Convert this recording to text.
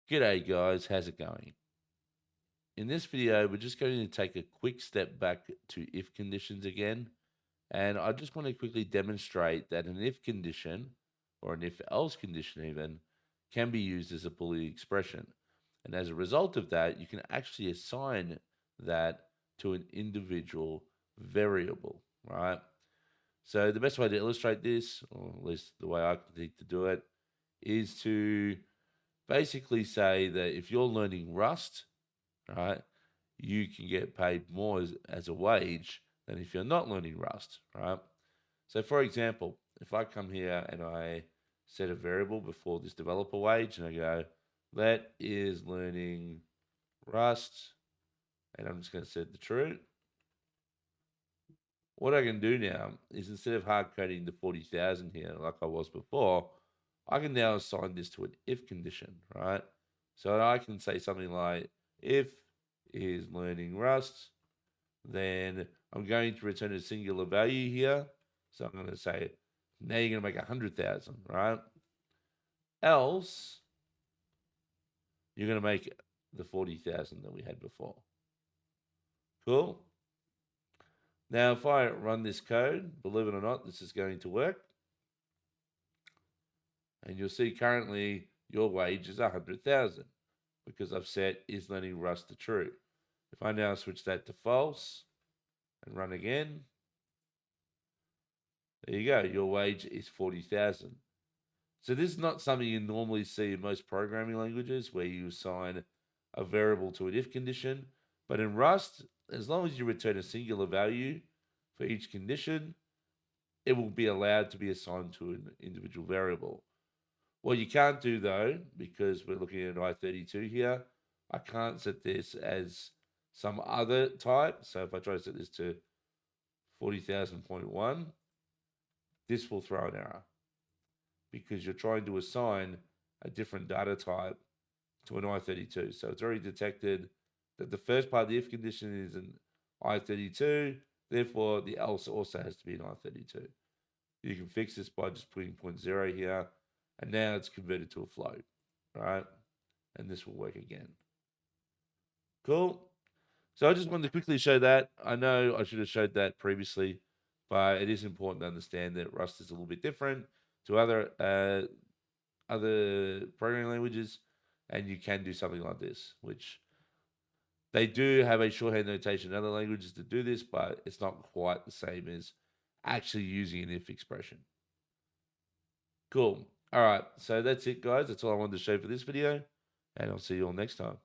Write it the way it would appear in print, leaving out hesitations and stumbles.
G'day guys, how's it going? In this video, we're just going to take a quick step back to if conditions again. And I just want to quickly demonstrate that an if condition, or an if else condition even, can be used as a Boolean expression. And as a result of that, you can actually assign that to an individual variable, right? So the best way to illustrate this, or at least the way I think to do it, is to basically say that if you're learning Rust, right, you can get paid more as a wage than if you're not learning Rust, right? So, for example, if I come here and I set a variable before this developer wage and I go, that is learning Rust, and I'm just going to set the true. What I can do now is instead of hard coding the 40,000 here like I was before, I can now assign this to an if condition, right? So I can say something like if is learning Rust, then I'm going to return a singular value here. So I'm going to say now you're going to make 100,000, right? Else you're going to make the 40,000 that we had before. Cool. Now, if I run this code, believe it or not, this is going to work. And you'll see currently your wage is 100,000 because I've set is learning Rust to true. If I now switch that to false and run again, there you go. Your wage is 40,000. So this is not something you normally see in most programming languages where you assign a variable to an if condition. But in Rust, as long as you return a singular value for each condition, it will be allowed to be assigned to an individual variable. What you can't do though, because we're looking at I32 here, I can't set this as some other type. So if I try to set this to 40,000.1, this will throw an error because you're trying to assign a different data type to an I32. So it's already detected that the first part of the if condition is an I32, therefore the else also has to be an I32. You can fix this by just putting 0.0 here, and now it's converted to a float, right? And this will work again. Cool. So I just wanted to quickly show that. I know I should have showed that previously, but it is important to understand that Rust is a little bit different to other programming languages, and you can do something like this, which they do have a shorthand notation in other languages to do this, but it's not quite the same as actually using an if expression. Cool. All right. So that's it, guys. That's all I wanted to show for this video, and I'll see you all next time.